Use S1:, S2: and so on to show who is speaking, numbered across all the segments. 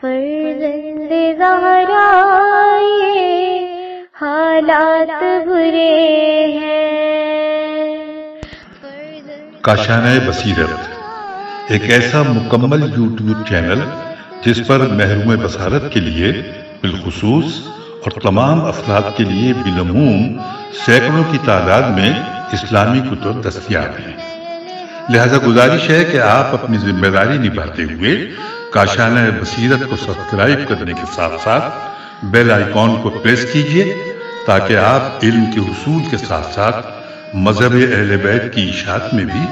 S1: فرزند زہرا یہ حالات برے ہیں۔
S2: کاشانۂ بصیرت ایک ایسا مکمل یوٹیوب چینل جس پر محروم بصارت کے لیے بالخصوص اور تمام افراد کے لیے بالعموم سینکڑوں کی تعداد میں اسلامی کتب دستیاب ہیں۔ لہذا گزارش ہے کہ آپ اپنی ذمہ داری نبھاتے ہوئے کاشانۂ بصیرت کو سبسکرائب کرنے کے ساتھ ساتھ بیل آئیکن کو پریس کیجیے تاکہ آپ علم کے حصول کے ساتھ ساتھ مذہب اہل بیت کی اشاعت میں بھی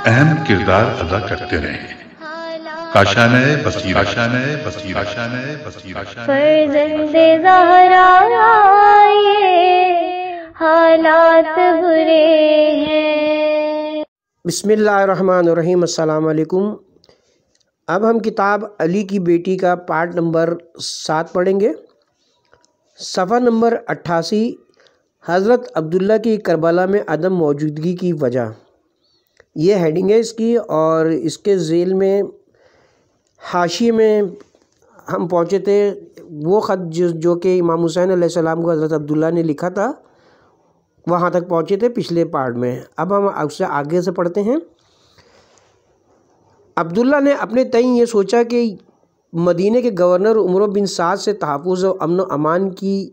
S2: اہم کردار ادا کرتے رہیں۔ کاشانۂ بصیرت، کاشانۂ بصیرت، کاشانۂ بصیرت۔
S1: فرزند زہرا یہ حالات برے ہیں۔
S3: بسم اللہ الرحمن الرحیم۔ السلام علیکم۔ اب ہم کتاب علی کی بیٹی کا پارٹ نمبر 7 پڑھیں گے۔ صفحہ نمبر 88، حضرت عبداللہ کی کربلا میں عدم موجودگی کی وجہ، یہ ہیڈنگ ہے اس کی، اور اس کے ذیل میں حاشیے میں ہم پہنچے تھے وہ خط جو کہ امام حسین علیہ السلام کو حضرت عبداللہ نے لکھا تھا، وہاں تک پہنچے تھے پچھلے پارٹ میں۔ اب ہم اس سے آگے سے پڑھتے ہیں۔ عبداللہ نے اپنے تئیں یہ سوچا کہ مدینہ کے گورنر عمرو بن سعد سے تحفظ و امن و امان کی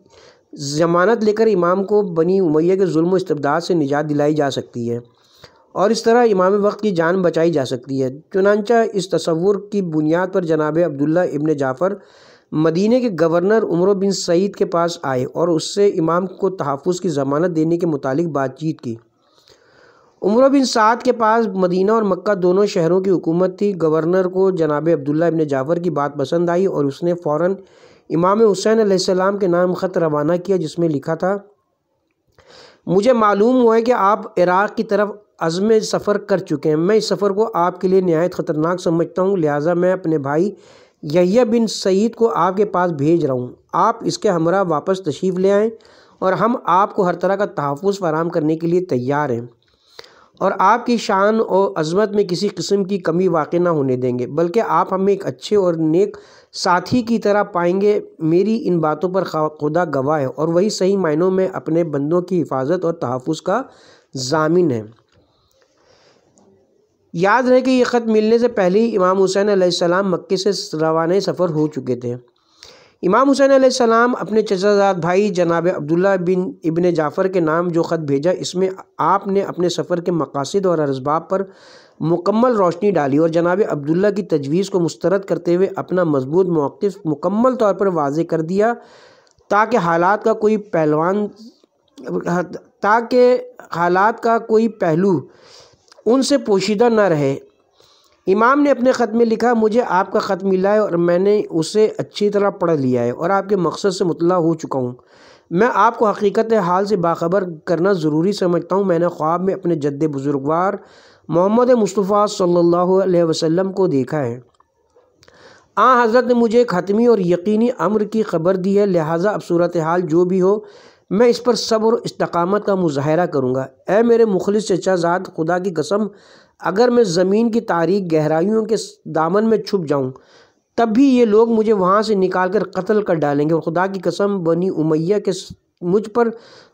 S3: ضمانت لے کر امام کو بنی امیہ کے ظلم و استبداد سے نجات دلائی جا سکتی ہے اور اس طرح امام وقت کی جان بچائی جا سکتی ہے۔ چنانچہ اس تصور کی بنیاد پر جناب عبداللہ ابن جعفر مدینہ کے گورنر عمرو بن سعید کے پاس آئے اور اس سے امام کو تحفظ کی ضمانت دینے کے متعلق بات چیت کی۔ عمرو بن سعد کے پاس مدینہ اور مکہ دونوں شہروں کی حکومت تھی۔ گورنر کو جناب عبداللہ ابن جعفر کی بات پسند آئی اور اس نے فوراً امام حسین علیہ السلام کے نام خط روانہ کیا جس میں لکھا تھا: مجھے معلوم ہوا ہے کہ آپ عراق کی طرف عزم سفر کر چکے ہیں۔ میں اس سفر کو آپ کے لیے نہایت خطرناک سمجھتا ہوں، لہٰذا میں اپنے بھائی یحییٰ بن سعید کو آپ کے پاس بھیج رہا ہوں۔ آپ اس کے ہمراہ واپس تشریف لے آئیں اور ہم آپ کو ہر طرح کا تحفظ فراہم کرنے کے لیے تیار ہیں اور آپ کی شان اور عظمت میں کسی قسم کی کمی واقع نہ ہونے دیں گے، بلکہ آپ ہمیں ایک اچھے اور نیک ساتھی کی طرح پائیں گے۔ میری ان باتوں پر خدا گواہ ہے اور وہی صحیح معنوں میں اپنے بندوں کی حفاظت اور تحفظ کا ضامن ہے۔ یاد رہے کہ یہ خط ملنے سے پہلے ہی امام حسین علیہ السلام مکے سے روانہ سفر ہو چکے تھے۔ امام حسین علیہ السلام اپنے چچا زاد بھائی جناب عبداللہ ابن جعفر کے نام جو خط بھیجا، اس میں آپ نے اپنے سفر کے مقاصد اور اسباب پر مکمل روشنی ڈالی اور جناب عبداللہ کی تجویز کو مسترد کرتے ہوئے اپنا مضبوط موقف مکمل طور پر واضح کر دیا تاکہ حالات کا کوئی پہلو ان سے پوشیدہ نہ رہے۔ امام نے اپنے خط میں لکھا: مجھے آپ کا خط ملا ہے اور میں نے اسے اچھی طرح پڑھ لیا ہے اور آپ کے مقصد سے مطلع ہو چکا ہوں۔ میں آپ کو حقیقت حال سے باخبر کرنا ضروری سمجھتا ہوں۔ میں نے خواب میں اپنے جد بزرگوار محمد مصطفیٰ صلی اللہ علیہ وسلم کو دیکھا ہے۔ حضرت نے مجھے ایک حتمی اور یقینی امر کی خبر دی ہے، لہٰذا اب صورتحال جو بھی ہو میں اس پر صبر و استقامت کا مظاہرہ کروں گا۔ اے میرے مخلص چچا زاد، خدا کی قسم اگر میں زمین کی تاریک گہرائیوں کے دامن میں چھپ جاؤں تب بھی یہ لوگ مجھے وہاں سے نکال کر قتل کر ڈالیں گے، اور خدا کی قسم بنی امیہ کے مجھ پر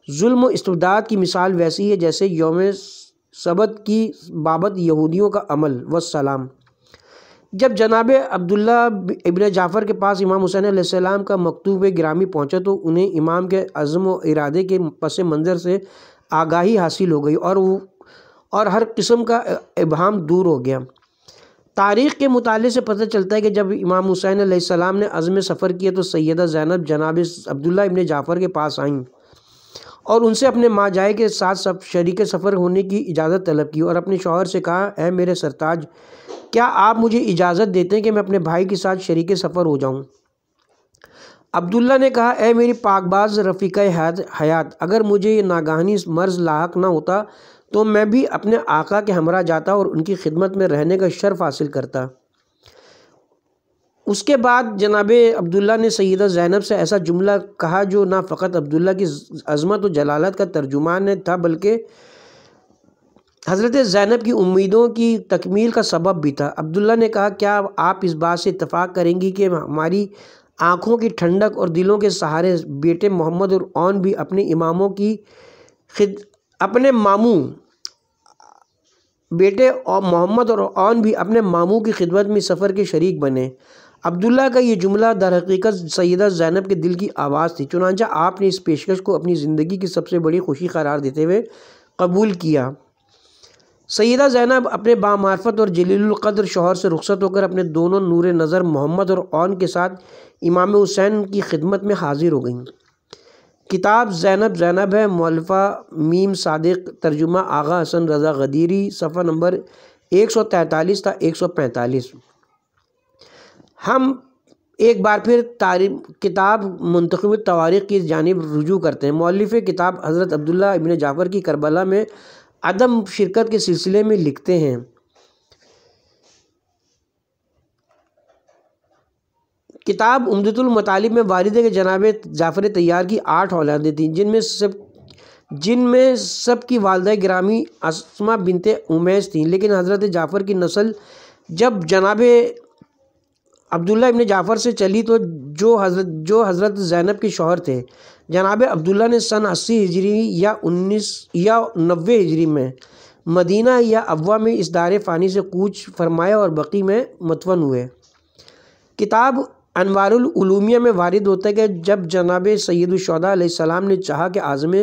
S3: ظلم و استبداد کی مثال ویسی ہے جیسے یوم سبت کی بابت یہودیوں کا عمل۔ والسلام۔ جب جناب عبداللہ ابن جعفر کے پاس امام حسین علیہ السلام کا مکتوب گرامی پہنچا تو انہیں امام کے عزم و ارادے کے پس منظر سے آگاہی حاصل ہو گئی اور ہر قسم کا ابہام دور ہو گیا۔ تاریخ کے مطالعے سے پتہ چلتا ہے کہ جب امام حسین علیہ السلام نے عزم سفر کیا تو سیدہ زینب جناب عبداللہ ابن جعفر کے پاس آئیں اور ان سے اپنے ماں جائے کے ساتھ شریک سفر ہونے کی اجازت طلب کی اور اپنے شوہر سے کہا: اے میرے سرتاج، کیا آپ مجھے اجازت دیتے ہیں کہ میں اپنے بھائی کے ساتھ شریک سفر ہو جاؤں؟ عبداللہ نے کہا: اے میری پاک باز رفیقہ حیات، اگر مجھے یہ ناگہانی مرض لاحق نہ ہوتا تو میں بھی اپنے آقا کے ہمراہ جاتا اور ان کی خدمت میں رہنے کا شرف حاصل کرتا۔ اس کے بعد جناب عبداللہ نے سیدہ زینب سے ایسا جملہ کہا جو نہ فقط عبداللہ کی عظمت و جلالت کا ترجمان تھا بلکہ حضرت زینب کی امیدوں کی تکمیل کا سبب بھی تھا۔ عبداللہ نے کہا کیا آپ اس بات سے اتفاق کریں گی کہ ہماری آنکھوں کی ٹھنڈک اور دلوں کے سہارے بیٹے محمد اور اون بھی اپنے ماموں کی خدمت میں سفر کے شریک بنے۔ عبداللہ کا یہ جملہ در حقیقت سیدہ زینب کے دل کی آواز تھی، چنانچہ آپ نے اس پیشکش کو اپنی زندگی کی سب سے بڑی خوشی قرار دیتے ہوئے قبول کیا۔ سیدہ زینب اپنے بامعرفت اور جلیل القدر شوہر سے رخصت ہو کر اپنے دونوں نور نظر محمد اور اون کے ساتھ امام حسین کی خدمت میں حاضر ہو گئیں۔ کتاب زینب ہے، مؤلفہ میم صادق، ترجمہ آغا حسن رضا غدیری، صفحہ نمبر 143 تا 145۔ ہم ایک بار پھر کتاب منتخب تواریخ کی جانب رجوع کرتے ہیں۔ مؤلف کتاب حضرت عبداللہ ابن جعفر کی کربلا میں عدم شرکت کے سلسلے میں لکھتے ہیں، کتاب عمدۃ المطالب میں والد کے جناب جعفر طیار کی 8 اولادیں تھیں، جن میں سب کی والدہ گرامی اسماء بنت امیس تھیں، لیکن حضرت جعفر کی نسل جب جناب عبداللہ ابن جعفر سے چلی تو جو حضرت زینب کے شوہر تھے جناب عبداللہ نے سن 80 ہجری یا 90 ہجری میں مدینہ یا ابوا میں اس دار فانی سے کوچ فرمایا اور بقی میں مدفن ہوئے۔ کتاب انوار العلومیہ میں وارد ہوتا ہے کہ جب جناب سید الشہداء علیہ السلام نے چاہا کہ عازم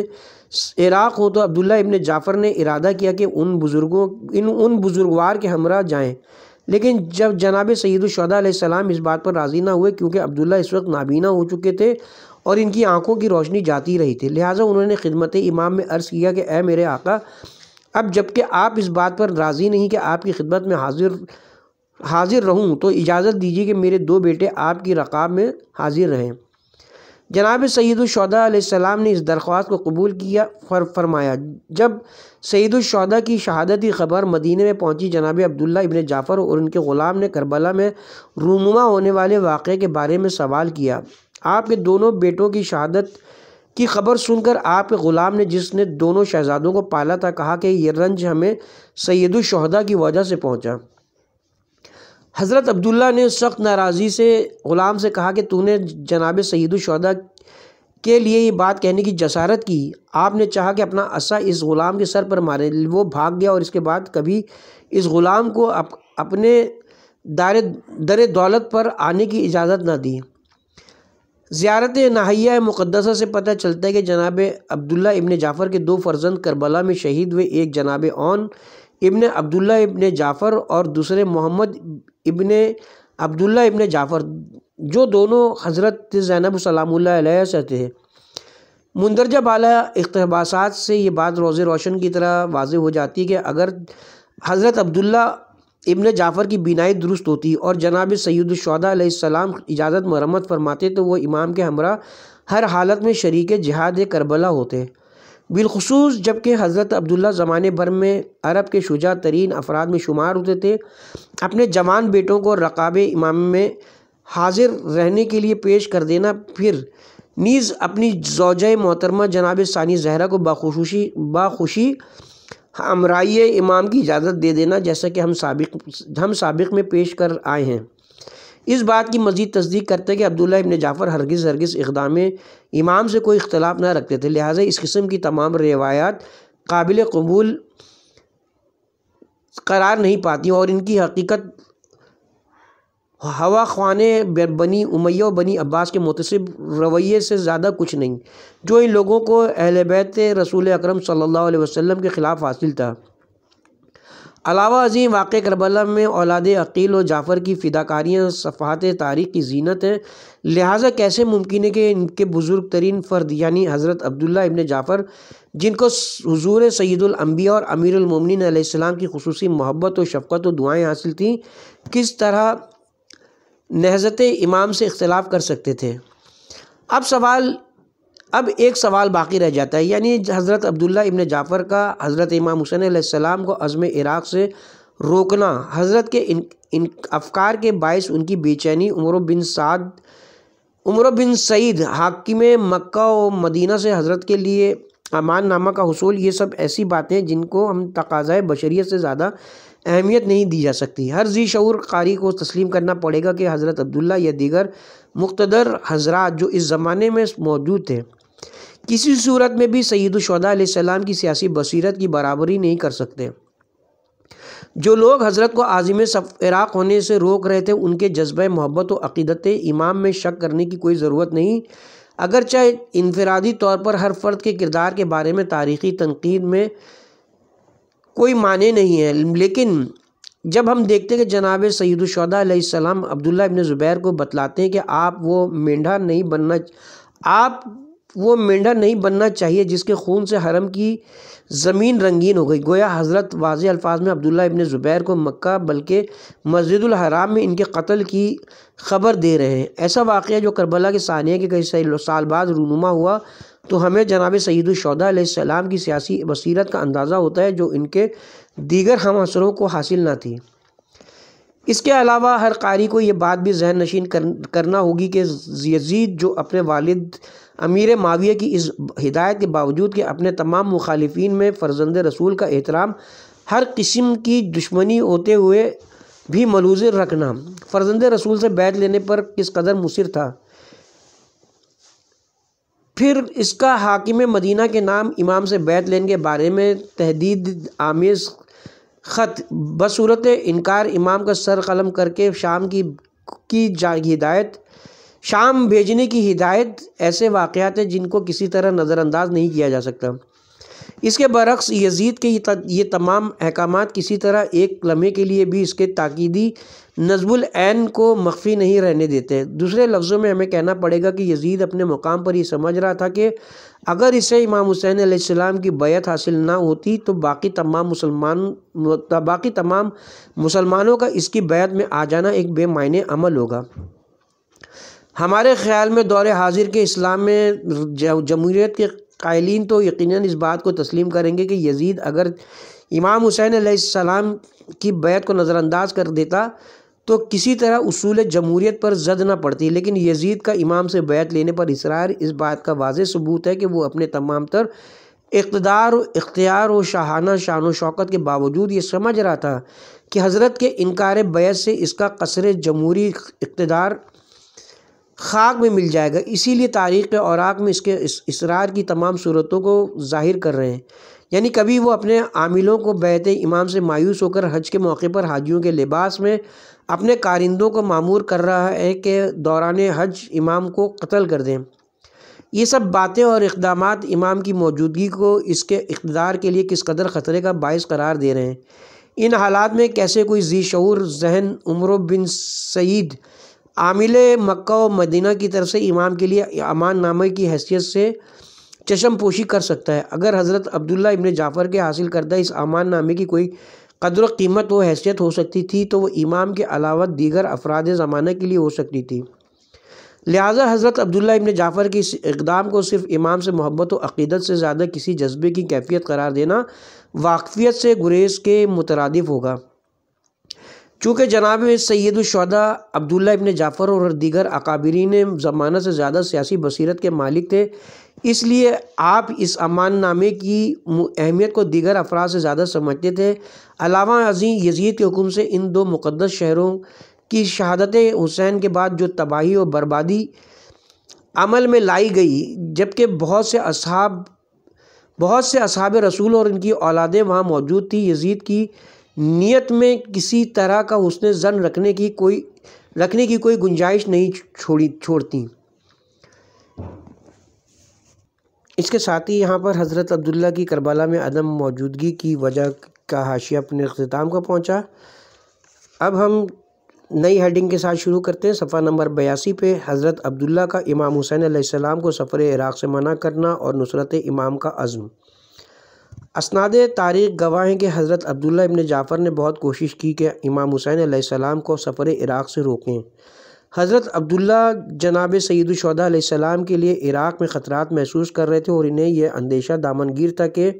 S3: عراق ہو تو عبداللہ ابن جعفر نے ارادہ کیا کہ ان بزرگوار کے ہمراہ جائیں، لیکن جب جناب سید الشہداء علیہ السلام اس بات پر راضی نہ ہوئے کیونکہ عبداللہ اس وقت نابینا ہو چکے تھے اور ان کی آنکھوں کی روشنی جاتی رہی تھی، لہٰذا انہوں نے خدمت امام میں عرض کیا کہ اے میرے آقا، اب جب کہ آپ اس بات پر راضی نہیں کہ آپ کی خدمت میں حاضر رہوں تو اجازت دیجیے کہ میرے 2 بیٹے آپ کی رقاب میں حاضر رہیں۔ جناب سید الشہداء علیہ السلام نے اس درخواست کو قبول کیا۔ فرمایا جب سید الشہداء کی شہادت کی خبر مدینے میں پہنچی، جناب عبداللہ ابن جعفر اور ان کے غلام نے کربلا میں رونما ہونے والے واقعے کے بارے میں سوال کیا۔ آپ کے دونوں بیٹوں کی شہادت کی خبر سن کر آپ کے غلام نے، جس نے دونوں شہزادوں کو پالا تھا، کہا کہ یہ رنج ہمیں سید الشہداء کی وجہ سے پہنچا۔ حضرت عبداللہ نے سخت ناراضی سے غلام سے کہا کہ تو نے جناب سید الشہداء کے لیے یہ بات کہنے کی جسارت کی۔ آپ نے چاہا کہ اپنا عصا اس غلام کے سر پر مارے، وہ بھاگ گیا اور اس کے بعد کبھی اس غلام کو اپنے در دولت پر آنے کی اجازت نہ دی۔ زیارت ناحیہ مقدسہ سے پتہ چلتا ہے کہ جناب عبداللہ ابن جعفر کے 2 فرزند کربلا میں شہید ہوئے، ایک جناب اون ابن عبداللہ ابن جعفر اور دوسرے محمد ابن عبداللہ ابن جعفر، جو دونوں حضرت زینب سلام اللہ علیہ سے تھے۔ مندرجہ بالا اقتباسات سے یہ بات روز روشن کی طرح واضح ہو جاتی ہے کہ اگر حضرت عبداللہ ابن جعفر کی بینائی درست ہوتی اور جناب سید الشہداء علیہ السلام اجازت مرمت فرماتے تو وہ امام کے ہمراہ ہر حالت میں شریک جہاد کربلا ہوتے، بالخصوص جبکہ حضرت عبداللہ زمانے بھر میں عرب کے شجاع ترین افراد میں شمار ہوتے تھے۔ اپنے جوان بیٹوں کو رقاب امام میں حاضر رہنے کے لیے پیش کر دینا، پھر نیز اپنی زوجہ محترمہ جناب ثانی زہرا کو باخوشی ہمراہی امام کی اجازت دے دینا، جیسا کہ ہم سابق میں پیش کر آئے ہیں۔ اس بات کی مزید تصدیق کرتے کہ عبداللہ ابن جعفر ہرگز اقدام امام سے کوئی اختلاف نہ رکھتے تھے، لہٰذا اس قسم کی تمام روایات قابل قبول قرار نہیں پاتی اور ان کی حقیقت ہوا خوانے بنی امیہ و بنی عباس کے متصب رویے سے زیادہ کچھ نہیں، جو ان لوگوں کو اہل بیت رسول اکرم صلی اللہ علیہ وسلم کے خلاف حاصل تھا۔ علاوہ ازیں واقع کربلا میں اولاد عقیل و جعفر کی فداکاریاں صفحات تاریخ کی زینت ہیں، لہٰذا کیسے ممکن ہے کہ ان کے بزرگ ترین فرد یعنی حضرت عبداللہ ابن جعفر، جن کو حضور سید الانبیاء اور امیر المومنین علیہ السلام کی خصوصی محبت و شفقت و دعائیں حاصل تھیں، کس طرح نہضت امام سے اختلاف کر سکتے تھے؟ اب ایک سوال باقی رہ جاتا ہے، یعنی حضرت عبداللہ ابن جعفر کا حضرت امام حسین علیہ السلام کو عزم عراق سے روکنا، حضرت کے ان افکار کے باعث ان کی بے چینی عمر بن سعید حاکم مکہ و مدینہ سے حضرت کے لیے امان نامہ کا حصول، یہ سب ایسی باتیں جن کو ہم تقاضۂ بشریت سے زیادہ اہمیت نہیں دی جا سکتی۔ ہر ذی شعور قاری کو تسلیم کرنا پڑے گا کہ حضرت عبداللہ یا دیگر مقتدر حضرات جو اس زمانے میں موجود تھے کسی صورت میں بھی سید الشہداء علیہ السلام کی سیاسی بصیرت کی برابری نہیں کر سکتے۔ جو لوگ حضرت کو عازم عراق ہونے سے روک رہے تھے ان کے جذبہ محبت و عقیدت امام میں شک کرنے کی کوئی ضرورت نہیں، اگرچہ انفرادی طور پر ہر فرد کے کردار کے بارے میں تاریخی تنقید میں کوئی معنی نہیں ہے، لیکن جب ہم دیکھتے ہیں کہ جناب سید الشہداء علیہ السلام عبداللہ ابن زبیر کو بتلاتے ہیں کہ آپ وہ مینڈھا نہیں بننا چاہیے جس کے خون سے حرم کی زمین رنگین ہو گئی، گویا حضرت واضح الفاظ میں عبداللہ ابن زبیر کو مکہ بلکہ مسجد الحرام میں ان کے قتل کی خبر دے رہے ہیں۔ ایسا واقعہ جو کربلا کے ثانیہ کے کئی سال بعد رونما ہوا تو ہمیں جناب سید الشہداء علیہ السلام کی سیاسی بصیرت کا اندازہ ہوتا ہے جو ان کے دیگر ہم عصروں کو حاصل نہ تھی۔ اس کے علاوہ ہر قاری کو یہ بات بھی ذہن نشین کرنا ہوگی کہ یزید جو اپنے والد امیر معاویہ کی اس ہدایت کے باوجود کہ اپنے تمام مخالفین میں فرزند رسول کا احترام ہر قسم کی دشمنی ہوتے ہوئے بھی ملحوظ رکھنا فرزند رسول سے بیعت لینے پر کس قدر مصر تھا۔ پھر اس کا حاکم مدینہ کے نام امام سے بیعت لینے کے بارے میں تہدید آمیز خط بصورت انکار امام کا سر قلم کر کے شام بھیجنے کی ہدایت ایسے واقعات ہیں جن کو کسی طرح نظر انداز نہیں کیا جا سکتا۔ اس کے برعکس یزید کے یہ تمام احکامات کسی طرح ایک لمحے کے لیے بھی اس کے تاکیدی نظم العین کو مخفی نہیں رہنے دیتے۔ دوسرے لفظوں میں ہمیں کہنا پڑے گا کہ یزید اپنے مقام پر یہ سمجھ رہا تھا کہ اگر اسے امام حسین علیہ السلام کی بیعت حاصل نہ ہوتی تو باقی تمام مسلمانوں کا اس کی بیعت میں آ جانا ایک بے معنی عمل ہوگا۔ ہمارے خیال میں دور حاضر کے اسلام میں جمہوریت کے قائلین تو یقیناً اس بات کو تسلیم کریں گے کہ یزید اگر امام حسین علیہ السلام کی بیعت کو نظر انداز کر دیتا تو کسی طرح اصول جمہوریت پر زد نہ پڑتی، لیکن یزید کا امام سے بیعت لینے پر اصرار اس بات کا واضح ثبوت ہے کہ وہ اپنے تمام تر اقتدار و اختیار و شاہانہ شان و شوکت کے باوجود یہ سمجھ رہا تھا کہ حضرت کے انکار بیعت سے اس کا قصر جمہوری اقتدار خاک میں مل جائے گا، اسی لیے تاریخ کے اوراق میں اس کے اصرار کی تمام صورتوں کو ظاہر کر رہے ہیں۔ یعنی کبھی وہ اپنے عاملوں کو بیعت امام سے مایوس ہو کر حج کے موقع پر حاجیوں کے لباس میں اپنے کارندوں کو مامور کر رہا ہے کہ دوران حج امام کو قتل کر دیں۔ یہ سب باتیں اور اقدامات امام کی موجودگی کو اس کے اقتدار کے لیے کس قدر خطرے کا باعث قرار دے رہے ہیں۔ ان حالات میں کیسے کوئی ذی شعور ذہن عمرو بن سعید عامل مکہ و مدینہ کی طرف سے امام کے لیے امان نامے کی حیثیت سے چشم پوشی کر سکتا ہے؟ اگر حضرت عبداللہ ابن جعفر کے حاصل کردہ اس امان نامے کی کوئی قدر و قیمت و حیثیت ہو سکتی تھی تو وہ امام کے علاوہ دیگر افراد زمانہ کے لیے ہو سکتی تھی۔ لہٰذا حضرت عبداللہ ابن جعفر کے اس اقدام کو صرف امام سے محبت و عقیدت سے زیادہ کسی جذبے کی کیفیت قرار دینا واقفیت سے گریز کے مترادف ہوگا۔ چونکہ جناب سید الشہداء عبداللہ ابن جعفر اور دیگر اکابرین زمانہ سے زیادہ سیاسی بصیرت کے مالک تھے، اس لیے آپ اس امان نامے کی اہمیت کو دیگر افراد سے زیادہ سمجھتے تھے۔ علاوہ ازیں یزید کے حکم سے ان دو مقدس شہروں کی شہادت حسین کے بعد جو تباہی و بربادی عمل میں لائی گئی، جبکہ بہت سے اصحاب رسول اور ان کی اولادیں وہاں موجود تھیں، یزید کی نیت میں کسی طرح کا حسن ظن رکھنے کی کوئی گنجائش نہیں چھوڑتی۔ اس کے ساتھ ہی یہاں پر حضرت عبداللہ کی کربلا میں عدم موجودگی کی وجہ کا حاشیہ اپنے اختتام کو پہنچا۔ اب ہم نئی ہیڈنگ کے ساتھ شروع کرتے ہیں۔ صفحہ نمبر 82 پہ حضرت عبداللہ کا امام حسین علیہ السلام کو سفر عراق سے منع کرنا اور نصرت امام کا عزم۔ اسناد تاریخ گواہ ہیں کہ حضرت عبداللہ ابن جعفر نے بہت کوشش کی کہ امام حسین علیہ السلام کو سفر عراق سے روکیں۔ حضرت عبداللہ جناب سید الشہداء علیہ السلام کے لیے عراق میں خطرات محسوس کر رہے تھے اور انہیں یہ اندیشہ دامنگیر تھا کہ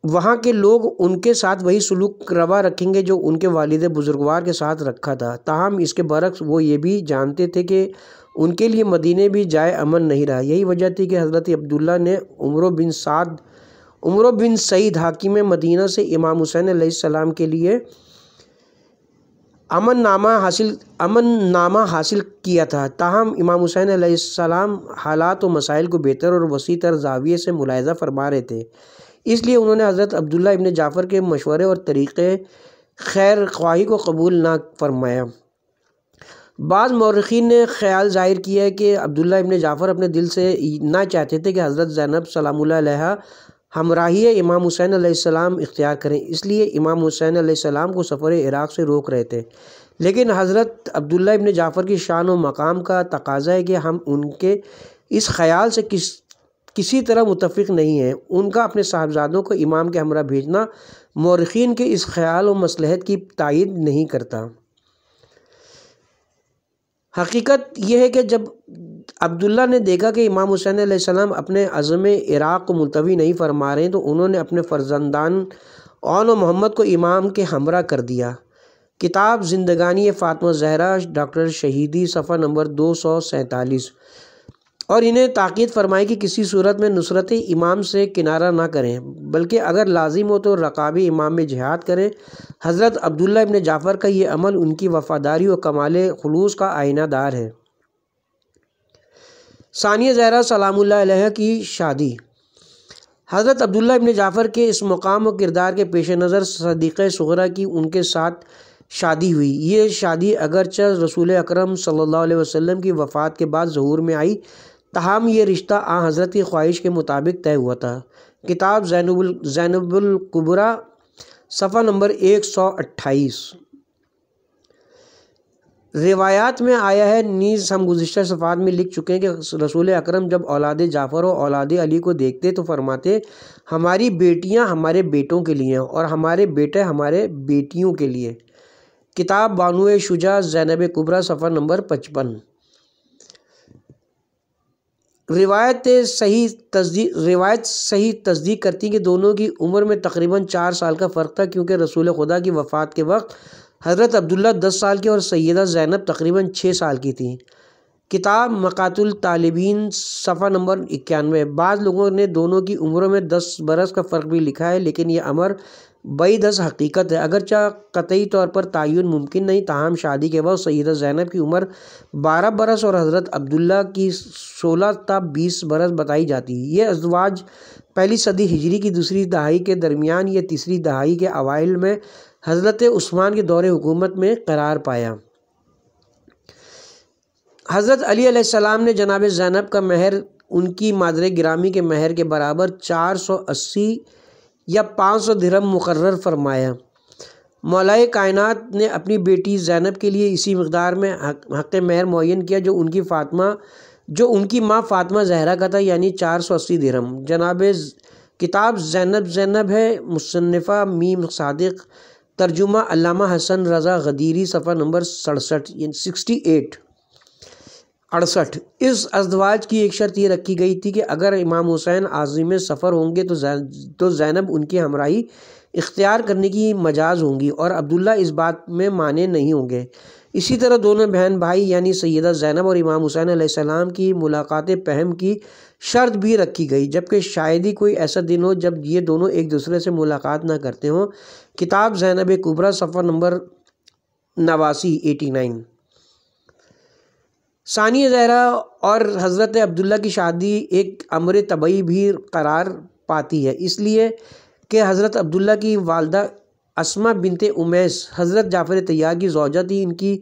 S3: وہاں کے لوگ ان کے ساتھ وہی سلوک روا رکھیں گے جو ان کے والد بزرگوار کے ساتھ رکھا تھا۔ تاہم اس کے برعکس وہ یہ بھی جانتے تھے کہ ان کے لیے مدینے بھی جائے امن نہیں رہا۔ یہی وجہ تھی کہ حضرت عبداللہ نے عمرو بن سعید حاکم مدینہ سے امام حسین علیہ السلام کے لیے امن نامہ حاصل کیا تھا، تاہم امام حسین علیہ السلام حالات و مسائل کو بہتر اور وسیع تر زاویے سے ملاحظہ فرما رہے تھے، اس لیے انہوں نے حضرت عبداللہ ابن جعفر کے مشورے اور طریقے خیر خواہی کو قبول نہ فرمایا۔ بعض مورخین نے خیال ظاہر کیا ہے کہ عبداللہ ابن جعفر اپنے دل سے نہ چاہتے تھے کہ حضرت زینب سلام اللہ علیہا ہمراہی امام حسین علیہ السلام اختیار کریں، اس لیے امام حسین علیہ السلام کو سفر عراق سے روک رہے تھے، لیکن حضرت عبداللہ ابن جعفر کی شان و مقام کا تقاضا ہے کہ ہم ان کے اس خیال سے کسی طرح متفق نہیں ہیں۔ ان کا اپنے صاحبزادوں کو امام کے ہمراہ بھیجنا مورخین کے اس خیال و مصلحت کی تائید نہیں کرتا۔ حقیقت یہ ہے کہ جب عبداللہ نے دیکھا کہ امام حسین علیہ السلام اپنے عزم عراق کو ملتوی نہیں فرما رہے ہیں تو انہوں نے اپنے فرزندان اون و محمد کو امام کے ہمراہ کر دیا۔ کتاب زندگانی فاطمہ زہرا ڈاکٹر شہیدی صفحہ نمبر 247، اور انہیں تاکید فرمائی کہ کسی صورت میں نصرت امام سے کنارہ نہ کریں، بلکہ اگر لازم ہو تو رقاب امام میں جہاد کریں۔ حضرت عبداللہ ابن جعفر کا یہ عمل ان کی وفاداری و کمال خلوص کا آئینہ دار ہے۔ ثانیہ زہرا سلام اللہ علیہ کی شادی۔ حضرت عبداللہ ابن جعفر کے اس مقام و کردار کے پیش نظر صدیقہ صغرا کی ان کے ساتھ شادی ہوئی۔ یہ شادی اگرچہ رسول اکرم صلی اللہ علیہ وسلم کی وفات کے بعد ظہور میں آئی، تاہم یہ رشتہ حضرت کی خواہش کے مطابق طے ہوا تھا۔ کتاب زینب الکبریٰ صفحہ نمبر 128۔ روایات میں آیا ہے، نیز ہم گزشتہ صفحات میں لکھ چکے ہیں کہ رسول اکرم جب اولاد جعفر و اولاد علی کو دیکھتے تو فرماتے، ہماری بیٹیاں ہمارے بیٹوں کے لیے اور ہمارے بیٹے ہمارے بیٹیوں کے لیے۔ کتاب بانو شجاع زینب کبریٰ صفحہ نمبر 55۔ روایت صحیح تصدیق کرتی کہ دونوں کی عمر میں تقریباً 4 سال کا فرق تھا، کیونکہ رسول خدا کی وفات کے وقت حضرت عبداللہ 10 سال کے اور سیدہ زینب تقریباً 6 سال کی تھیں۔ کتاب مقات الطالبین صفحہ نمبر 91۔ بعض لوگوں نے دونوں کی عمروں میں 10 برس کا فرق بھی لکھا ہے، لیکن یہ امر بعید از حقیقت ہے۔ اگرچہ قطعی طور پر تعین ممکن نہیں، تاہم شادی کے وقت سیدہ زینب کی عمر 12 برس اور حضرت عبداللہ کی 16 تا 20 برس بتائی جاتی ہے۔ یہ ازدواج پہلی صدی ہجری کی دوسری دہائی کے درمیان یا تیسری دہائی کے اوائل میں حضرت عثمان کے دور حکومت میں قرار پایا۔ حضرت علی علیہ السلام نے جناب زینب کا مہر ان کی مادر گرامی کے مہر کے برابر 480 یا 500 درہم مقرر فرمایا۔ مولائے کائنات نے اپنی بیٹی زینب کے لیے اسی مقدار میں حق مہر معین کیا جو ان کی ماں فاطمہ زہرا کا تھا، یعنی 480 درہم۔ کتاب زینب ہے، مصنفہ میم صادق، ترجمہ علامہ حسن رضا غدیری صفحہ نمبر 68۔ اس ازدواج کی ایک شرط یہ رکھی گئی تھی کہ اگر امام حسین عازم سفر ہوں گے تو زینب ان کی ہمراہی اختیار کرنے کی مجاز ہوں گی اور عبداللہ اس بات میں مانع نہیں ہوں گے۔ اسی طرح دونوں بہن بھائی یعنی سیدہ زینب اور امام حسین علیہ السلام کی ملاقات پہم کی شرط بھی رکھی گئی، جبکہ شاید ہی کوئی ایسا دن ہو جب یہ دونوں ایک دوسرے سے ملاقات نہ کرتے ہوں۔ کتاب زینب کبریٰ صفحہ نمبر 89۔ ثانیہ زہرا اور حضرت عبداللہ کی شادی ایک امر طبعی بھی قرار پاتی ہے، اس لیے کہ حضرت عبداللہ کی والدہ اسماء بنت امیس حضرت جعفر طیار کی زوجہ تھی۔ ان کی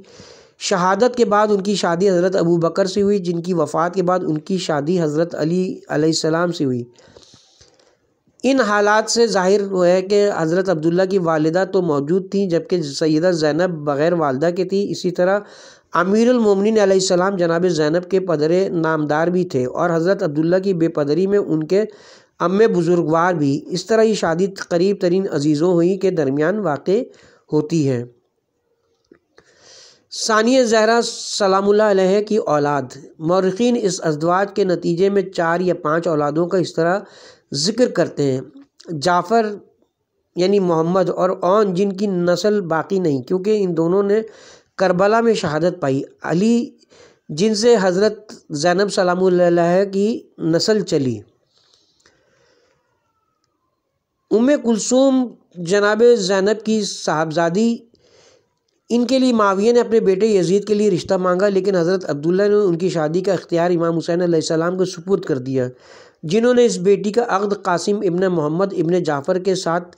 S3: شہادت کے بعد ان کی شادی حضرت ابو بکر سے ہوئی، جن کی وفات کے بعد ان کی شادی حضرت علی علیہ السلام سے ہوئی۔ ان حالات سے ظاہر ہوا ہے کہ حضرت عبداللہ کی والدہ تو موجود تھیں جبکہ سیدہ زینب بغیر والدہ کے تھی۔ اسی طرح امیر المومنین علیہ السلام جناب زینب کے پدر نامدار بھی تھے اور حضرت عبداللہ کی بے پدری میں ان کے عمے بزرگوار بھی۔ اس طرح یہ شادی قریب ترین عزیزوں ہی کے درمیان واقع ہوتی ہے۔ ثانیہ زہرا سلام اللہ علیہ کی اولاد۔ مورخین اس ازدواج کے نتیجے میں 4 یا 5 اولادوں کا اس طرح ذکر کرتے ہیں: جعفر یعنی محمد اور اون جن کی نسل باقی نہیں کیونکہ ان دونوں نے کربلا میں شہادت پائی، علی جن سے حضرت زینب سلام اللہ علیہ کی نسل چلی۔ ام کلثوم جناب زینب کی صاحبزادی، ان کے لیے معاویہ نے اپنے بیٹے یزید کے لیے رشتہ مانگا، لیکن حضرت عبداللہ نے ان کی شادی کا اختیار امام حسین علیہ السلام کو سپرد کر دیا، جنہوں نے اس بیٹی کا عقد قاسم ابن محمد ابن جعفر کے ساتھ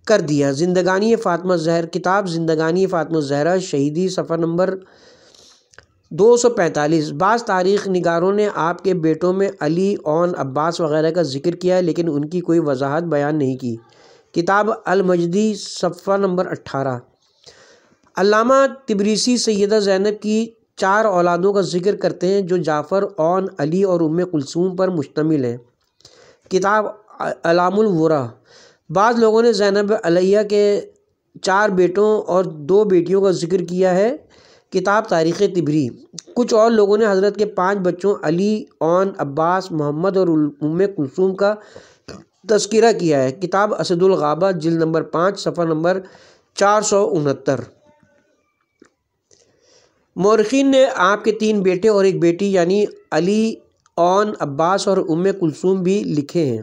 S3: کر دیا۔ زندگانی فاطمہ الزہرا، کتاب زندگانی فاطمہ الزہرا شہیدی، صفحہ نمبر 245۔ بعض تاریخ نگاروں نے آپ کے بیٹوں میں علی، عون، عباس وغیرہ کا ذکر کیا ہے، لیکن ان کی کوئی وضاحت بیان نہیں کی۔ کتاب المجدی، صفحہ نمبر 18۔ علامہ طبریسی سیدہ زینب کی 4 اولادوں کا ذکر کرتے ہیں جو جعفر، عون، علی اور ام کلثوم پر مشتمل ہیں۔ کتاب اعلام الورا۔ بعض لوگوں نے زینب علیہ کے 4 بیٹوں اور 2 بیٹیوں کا ذکر کیا ہے۔ کتاب تاریخ طبری۔ کچھ اور لوگوں نے حضرت کے 5 بچوں علی، عون، عباس، محمد اور ام کلثوم کا تذکرہ کیا ہے۔ کتاب اسد الغابہ، جلد نمبر 5، صفحہ نمبر 469۔ مورخین نے آپ کے 3 بیٹے اور 1 بیٹی یعنی علی، عون، عباس اور ام کلثوم بھی لکھے ہیں۔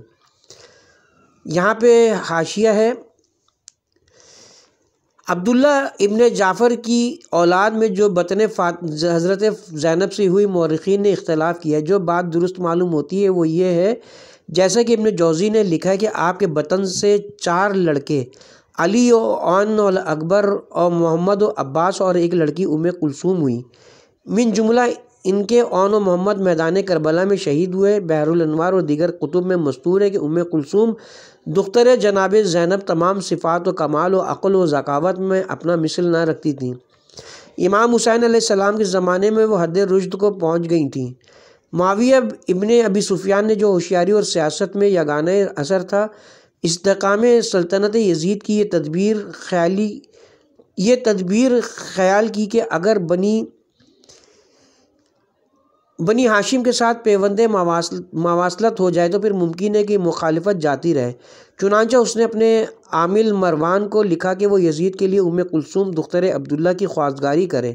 S3: یہاں پہ حاشیہ ہے، عبداللہ ابن جعفر کی اولاد میں جو بطن حضرت زینب سے ہوئی، مورخین نے اختلاف کیا ہے۔ جو بات درست معلوم ہوتی ہے وہ یہ ہے، جیسا کہ ابن جوزی نے لکھا ہے کہ آپ کے بطن سے 4 لڑکے علی و عون و اکبر اور محمد و عباس اور 1 لڑکی ام کلثوم ہوئی۔ من جملہ ان کے عون و محمد میدان کربلا میں شہید ہوئے۔ بحر الانوار اور دیگر کتب میں مستور ہے کہ ام کلثوم دختر جناب زینب تمام صفات و کمال و عقل و ذکاوت میں اپنا مثل نہ رکھتی تھیں۔ امام حسین علیہ السلام کے زمانے میں وہ حد رشد کو پہنچ گئی تھیں۔ معاویہ ابن ابی سفیان نے جو ہوشیاری اور سیاست میں یگانہ اثر تھا، استحکام سلطنت یزید کی یہ تدبیر خیال کی کہ اگر بنی ہاشم کے ساتھ پیوند مواصلت ہو جائے تو پھر ممکن ہے کہ مخالفت جاتی رہے۔ چنانچہ اس نے اپنے عامل مروان کو لکھا کہ وہ یزید کے لیے ام کلثوم دختر عبداللہ کی خواستگاری کرے۔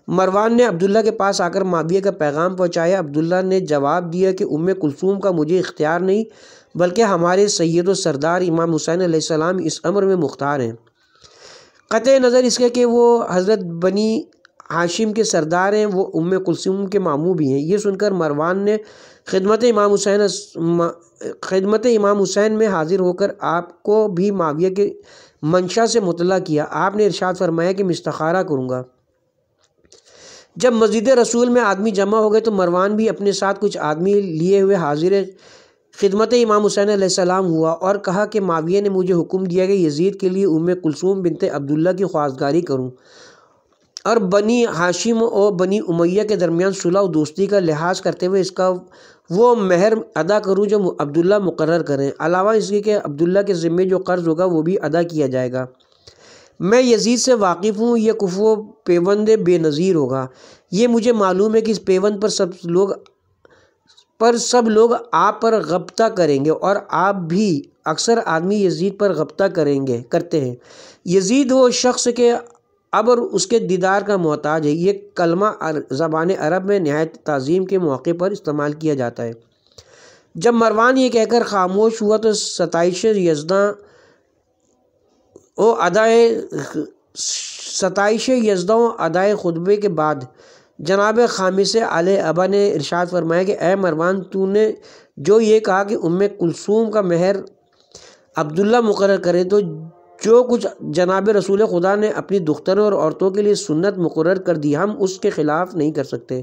S3: مروان نے عبداللہ کے پاس آ کر معاویہ کا پیغام پہنچایا۔ عبداللہ نے جواب دیا کہ ام کلثوم کا مجھے اختیار نہیں، بلکہ ہمارے سید و سردار امام حسین علیہ السلام اس امر میں مختار ہیں۔ قطع نظر اس کے کہ وہ حضرت بنی ہاشم کے سردار ہیں، وہ ام کلثوم کے ماموں بھی ہیں۔ یہ سن کر مروان نے خدمت امام حسین میں حاضر ہو کر آپ کو بھی معاویہ کے منشا سے مطلع کیا۔ آپ نے ارشاد فرمایا کہ میں استخارہ کروں گا۔ جب مسجد رسول میں آدمی جمع ہو گئے تو مروان بھی اپنے ساتھ کچھ آدمی لیے ہوئے حاضر خدمت امام حسین علیہ السلام ہوا اور کہا کہ معاویہ نے مجھے حکم دیا کہ یزید کے لیے ام کلثوم بنت عبداللہ کی خواستگاری کروں اور بنی ہاشم اور بنی امیہ کے درمیان صلح و دوستی کا لحاظ کرتے ہوئے اس کا وہ مہر ادا کروں جو عبداللہ مقرر کریں، علاوہ اس کے کہ عبداللہ کے ذمے جو قرض ہوگا وہ بھی ادا کیا جائے گا۔ میں یزید سے واقف ہوں، یہ کفو پیوند بے نظیر ہوگا۔ یہ مجھے معلوم ہے کہ اس پیوند پر سب لوگ آپ پر غبطہ کریں گے اور آپ بھی اکثر آدمی یزید پر غبطہ کرتے ہیں۔ یزید وہ شخص کے اب اور اس کے دیدار کا محتاج ہے۔ یہ کلمہ زبان عرب میں نہایت تعظیم کے موقع پر استعمال کیا جاتا ہے۔ جب مروان یہ کہہ کر خاموش ہوا تو ستائش یزداں ادائے خطبے کے بعد جناب خامس علیہ ابا نے ارشاد فرمایا کہ اے مروان، تو نے جو یہ کہا کہ ام کلثوم کا مہر عبداللہ مقرر کرے، تو جو کچھ جناب رسول خدا نے اپنی دختروں اور عورتوں کے لیے سنت مقرر کر دی، ہم اس کے خلاف نہیں کر سکتے۔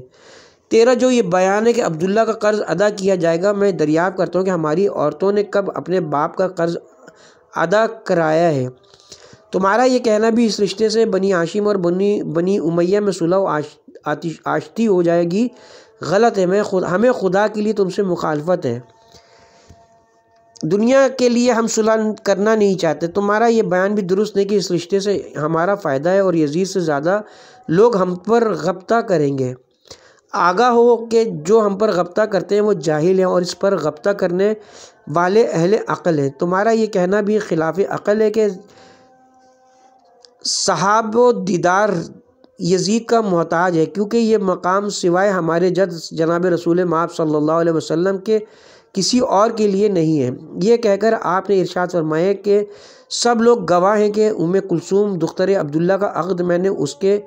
S3: تیرا جو یہ بیان ہے کہ عبداللہ کا قرض ادا کیا جائے گا، میں دریافت کرتا ہوں کہ ہماری عورتوں نے کب اپنے باپ کا قرض ادا کرایا ہے۔ تمہارا یہ کہنا بھی اس رشتے سے بنی ہاشم اور بنی امیہ میں صلح و آشتی ہو جائے گی غلط ہے۔ ہمیں خدا کے لیے تم سے مخالفت ہے، دنیا کے لیے ہم صلح کرنا نہیں چاہتے۔ تمہارا یہ بیان بھی درست نہیں کہ اس رشتے سے ہمارا فائدہ ہے اور یزید سے زیادہ لوگ ہم پر غبطہ کریں گے۔ آگاہ ہو کہ جو ہم پر غبطہ کرتے ہیں وہ جاہل ہیں اور اس پر غبطہ کرنے والے اہل عقل ہیں۔ تمہارا یہ کہنا بھی خلاف عقل ہے کہ صحاب و دیدار یزید کا محتاج ہے، کیونکہ یہ مقام سوائے ہمارے جد جناب رسول مآب صلی اللہ علیہ وسلم کے کسی اور کے لیے نہیں ہے۔ یہ کہہ کر آپ نے ارشاد فرمایا کہ سب لوگ گواہ ہیں کہ کلثوم دختر عبداللہ کا عقد میں نے اس کے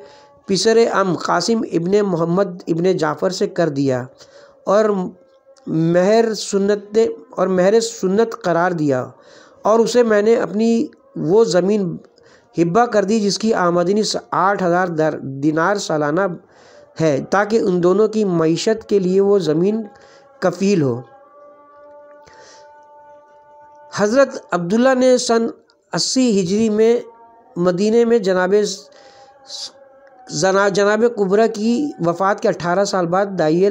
S3: پسر قاسم ابن محمد ابن جعفر سے کر دیا اور مہر سنت قرار دیا، اور اسے میں نے اپنی وہ زمین ہبہ کر دی جس کی آمدنی 8,000 دینار سالانہ ہے، تاکہ ان دونوں کی معیشت کے لیے وہ زمین کفیل ہو۔ حضرت عبداللہ نے سن 80 ہجری میں مدینہ میں جناب کبریٰ کی وفات کے 18 سال بعد داعی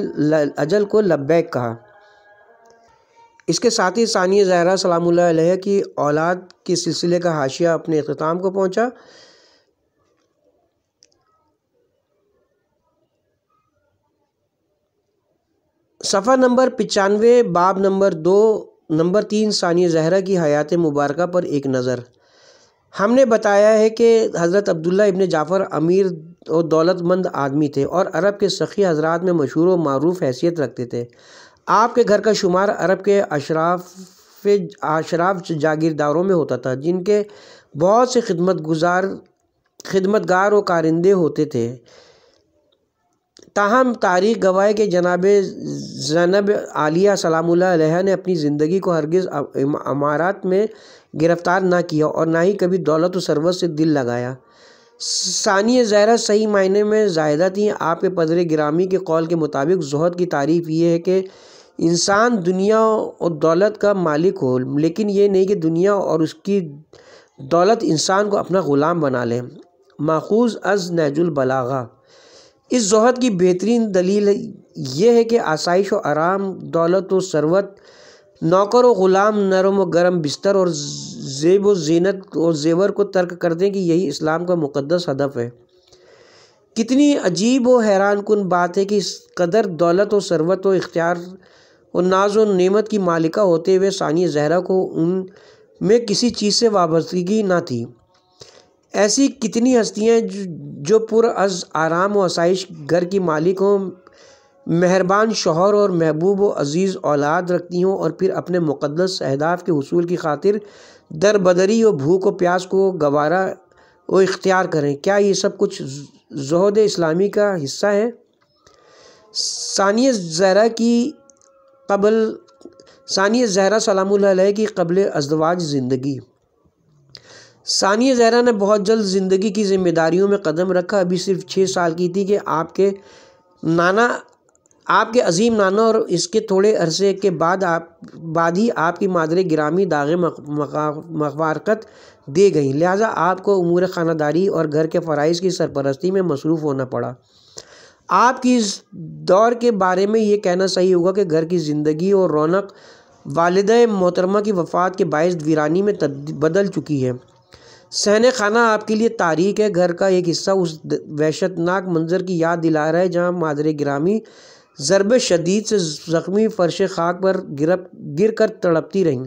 S3: اجل کو لبیک کہا۔ اس کے ساتھ ہی ثانیہ زہرا سلام اللہ علیہ کی اولاد کے سلسلے کا حاشیہ اپنے اختتام کو پہنچا۔ صفحہ نمبر 95، باب نمبر 2، نمبر 3، ثانیہ زہرا کی حیات مبارکہ پر ایک نظر۔ ہم نے بتایا ہے کہ حضرت عبداللہ ابن جعفر امیر و دولت مند آدمی تھے اور عرب کے سخی حضرات میں مشہور و معروف حیثیت رکھتے تھے۔ آپ کے گھر کا شمار عرب کے اشراف جاگیرداروں میں ہوتا تھا، جن کے بہت سے خدمتگار و کارندے ہوتے تھے۔ تاہم تاریخ گواہ ہے کہ جناب زینب عالیہ سلام اللہ علیہ نے اپنی زندگی کو ہرگز امارات میں گرفتار نہ کیا اور نہ ہی کبھی دولت و ثروت سے دل لگایا۔ ثانیہ زہرا صحیح معنی میں زاہدہ تھیں۔ آپ کے پدر گرامی کے قول کے مطابق زہد کی تعریف یہ ہے کہ انسان دنیا اور دولت کا مالک ہو، لیکن یہ نہیں کہ دنیا اور اس کی دولت انسان کو اپنا غلام بنا لے۔ ماخوذ از نہج البلاغہ۔ اس زہد کی بہترین دلیل یہ ہے کہ آسائش و آرام، دولت و ثروت، نوکر و غلام، نرم و گرم بستر اور زیب و زینت اور زیور کو ترک کر دیں کہ یہی اسلام کا مقدس ہدف ہے۔ کتنی عجیب و حیران کن بات ہے کہ اس قدر دولت و ثروت و اختیار و ناز و نعمت کی مالکہ ہوتے ہوئے ثانیہ زہرا کو ان میں کسی چیز سے وابستگی نہ تھی۔ ایسی کتنی ہستیاں جو پر از آرام و آسائش گھر کی مالک ہوں، مہربان شوہر اور محبوب و عزیز اولاد رکھتی ہوں، اور پھر اپنے مقدس اہداف کے حصول کی خاطر در بدری و بھوک و پیاس کو گوارا و اختیار کریں۔ کیا یہ سب کچھ زہد اسلامی کا حصہ ہے؟ ثانیہ زہرا سلام اللہ علیہ کی قبل ازدواج زندگی۔ ثانیہ زہرا نے بہت جلد زندگی کی ذمہ داریوں میں قدم رکھا۔ ابھی صرف 6 سال کی تھی کہ آپ کے عظیم نانا اور اس کے تھوڑے عرصے کے بعد ہی آپ کی مادر گرامی داغ مفارقت دے گئیں، لہٰذا آپ کو امور خانہ داری اور گھر کے فرائض کی سرپرستی میں مصروف ہونا پڑا۔ آپ کی اس دور کے بارے میں یہ کہنا صحیح ہوگا کہ گھر کی زندگی اور رونق والدہ محترمہ کی وفات کے باعث ویرانی میں بدل چکی ہے۔ صحن خانہ آپ کے لیے تاریک ہے۔ گھر کا ایک حصہ اس وحشت ناک منظر کی یاد دلا رہا ہے جہاں مادر گرامی ضرب شدید سے زخمی فرش خاک پر گر کر تڑپتی رہیں۔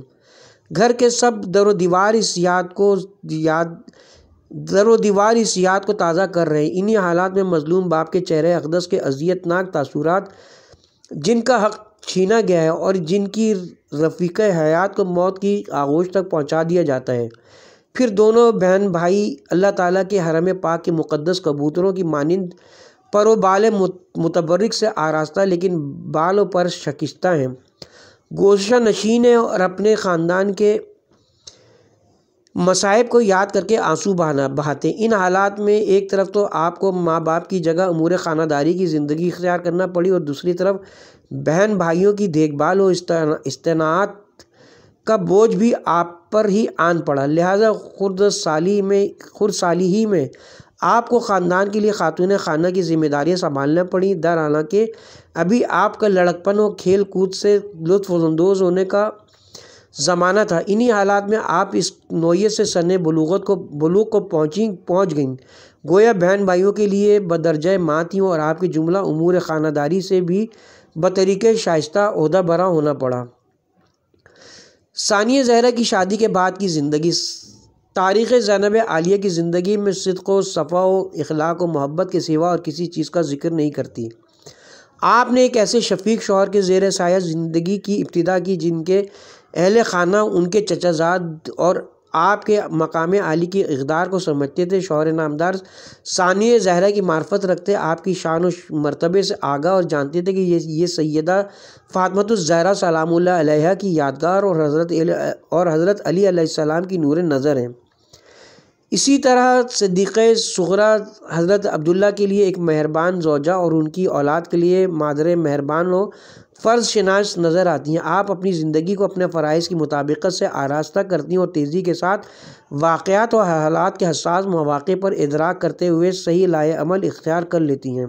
S3: گھر کے سب در و دیوار اس یاد کو تازہ کر رہے ہیں۔ انہی حالات میں مظلوم باپ کے چہرے اقدس کے اذیت ناک تاثرات، جن کا حق چھینا گیا ہے اور جن کی رفیقہ حیات کو موت کی آغوش تک پہنچا دیا جاتا ہے، پھر دونوں بہن بھائی اللہ تعالیٰ کے حرم پاک کے مقدس کبوتروں کی مانند پر و بال متبرک سے آراستہ لیکن بال و پر شکستہ ہیں، گوشہ نشین ہیں اور اپنے خاندان کے مصائب کو یاد کر کے آنسو بہاتے ہیں۔ ان حالات میں ایک طرف تو آپ کو ماں باپ کی جگہ امور خانہ داری کی زندگی اختیار کرنا پڑی اور دوسری طرف بہن بھائیوں کی دیکھ بھال و استناعت کا بوجھ بھی آپ پر ہی آن پڑا، لہٰذا خرد سالی ہی میں آپ کو خاندان کے لیے خاتون خانہ کی ذمہ داریاں سنبھالنا پڑیں۔ در حالانکہ ابھی آپ کا لڑکپن و کھیل کود سے لطف اندوز ہونے کا زمانہ تھا۔ انہی حالات میں آپ اس نوعیت سے سن بلوغ کو پہنچ گئیں، گویا بہن بھائیوں کے لیے بدرجہ ماں تھیں اور آپ کی جملہ امور خانہ داری سے بھی بطریقہ شائستہ عہدہ برا ہونا پڑا۔ ثانیہ زہرا کی شادی کے بعد کی زندگی۔ تاریخ زینب عالیہ کی زندگی میں صدق و صفا و اخلاق و محبت کے سوا اور کسی چیز کا ذکر نہیں کرتی۔ آپ نے ایک ایسے شفیق شوہر کے زیر سایہ زندگی کی ابتدا کی جن کے اہل خانہ ان کے چچا زاد اور آپ کے مقام عالی کی اقدار کو سمجھتے تھے۔ شوہر نامدار ثانیہ زہرا کی معرفت رکھتے، آپ کی شان و مرتبے سے آگاہ اور جانتے تھے کہ یہ سیدہ فاطمۃ الزہرا سلام اللہ علیہا کی یادگار اور حضرت علی علیہ السلام کی نور نظر ہیں۔ اسی طرح صدیقہ صغریٰ حضرت عبداللہ کے لیے ایک مہربان زوجہ اور ان کی اولاد کے لیے مادر مہربان و فرض شناس نظر آتی ہیں۔ آپ اپنی زندگی کو اپنے فرائض کی مطابقت سے آراستہ کرتی ہیں اور تیزی کے ساتھ واقعات و حالات کے حساس مواقع پر ادراک کرتے ہوئے صحیح لائے عمل اختیار کر لیتی ہیں۔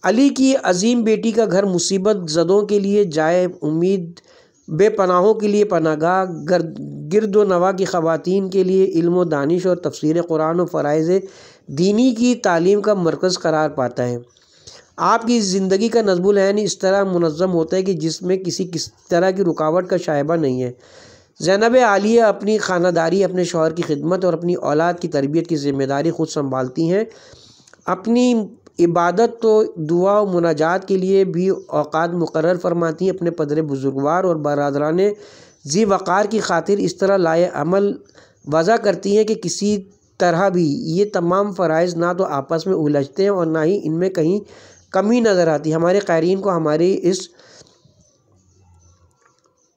S3: علی کی عظیم بیٹی کا گھر مصیبت زدوں کے لیے جائے امید، بے پناہوں کے لیے پناہ گاہ، گرد و نواح کی خواتین کے لیے علم و دانش اور تفسیر قرآن و فرائض دینی کی تعلیم کا مرکز قرار پاتا ہے۔ آپ کی زندگی کا نظم العین اس طرح منظم ہوتا ہے کہ جس میں کسی طرح کی رکاوٹ کا شائبہ نہیں ہے۔ زینب عالیہ اپنی خانہ داری، اپنے شوہر کی خدمت اور اپنی اولاد کی تربیت کی ذمہ داری خود سنبھالتی ہیں۔ اپنی عبادت و دعا و مناجات کے لیے بھی اوقات مقرر فرماتی ہیں۔ اپنے پدر بزرگوار اور برادران ذی وقار کی خاطر اس طرح لائے عمل وضع کرتی ہیں کہ کسی طرح بھی یہ تمام فرائض نہ تو آپس میں الجھتے ہیں اور نہ ہی ان میں کہیں کمی نظر آتی۔ ہمارے قائرین کو ہماری اس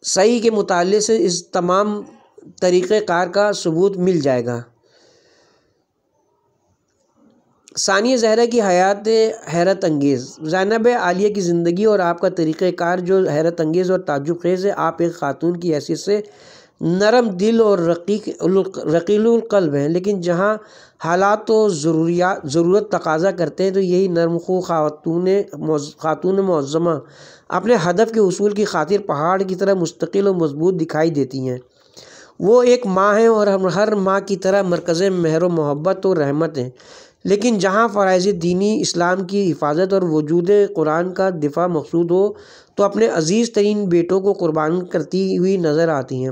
S3: صحیح کے مطالعے سے اس تمام طریقہ کار کا ثبوت مل جائے گا۔ ثانیہ زہرا کی حیات حیرت انگیز۔ زینب عالیہ کی زندگی اور آپ کا طریقہ کار جو حیرت انگیز اور تعجب خیز ہے۔ آپ ایک خاتون کی حیثیت سے نرم دل اور رقیق القلب ہیں، لیکن جہاں حالات و ضرورت تقاضا کرتے ہیں تو یہی نرم خو خاتون معظمہ اپنے ہدف کے حصول کی خاطر پہاڑ کی طرح مستقل و مضبوط دکھائی دیتی ہیں۔ وہ ایک ماں ہیں اور ہر ماں کی طرح مرکز مہر و محبت و رحمت ہیں، لیکن جہاں فرائض دینی اسلام کی حفاظت اور وجود قرآن کا دفاع مقصود ہو تو اپنے عزیز ترین بیٹوں کو قربان کرتی ہوئی نظر آتی ہیں۔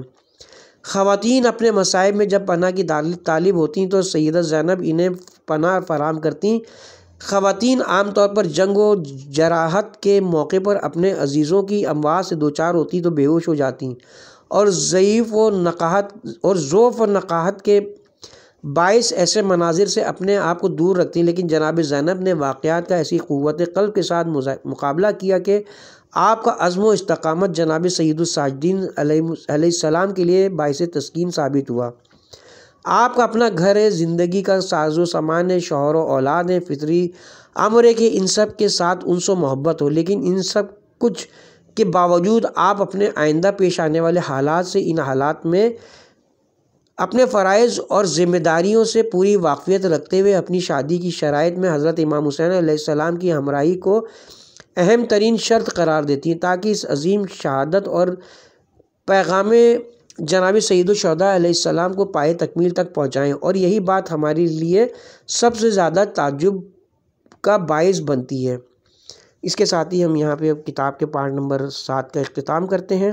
S3: خواتین اپنے مصائب میں جب پناہ کی طالب ہوتی ہیں تو سیدہ زینب انہیں پناہ فراہم کرتی۔ خواتین عام طور پر جنگ و جراحت کے موقع پر اپنے عزیزوں کی اموات سے دوچار ہوتی تو بے ہوش ہو جاتی اور ضعف و نقاہت کے باعث ایسے مناظر سے اپنے آپ کو دور رکھتی، لیکن جناب زینب نے واقعات کا ایسی قوت قلب کے ساتھ مقابلہ کیا کہ آپ کا عزم و استقامت جناب سید الساجدین علیہ السلام کے لیے باعث تسکین ثابت ہوا۔ آپ کا اپنا گھر ہے، زندگی کا ساز و سامان ہے، شوہر و اولاد ہے، فطری امر ہے کہ ان سب کے ساتھ انس و محبت ہو، لیکن ان سب کچھ کے باوجود آپ اپنے آئندہ پیش آنے والے حالات سے ان حالات میں اپنے فرائض اور ذمہ داریوں سے پوری واقفیت رکھتے ہوئے اپنی شادی کی شرائط میں حضرت امام حسین علیہ السلام کی ہمراہی کو اہم ترین شرط قرار دیتی ہیں تاکہ اس عظیم شہادت اور پیغام جناب سید الشہداء علیہ السلام کو پائے تکمیل تک پہنچائیں، اور یہی بات ہمارے لیے سب سے زیادہ تعجب کا باعث بنتی ہے۔ اس کے ساتھ ہی ہم یہاں پہ کتاب کے پارٹ نمبر 7 کا اختتام کرتے ہیں۔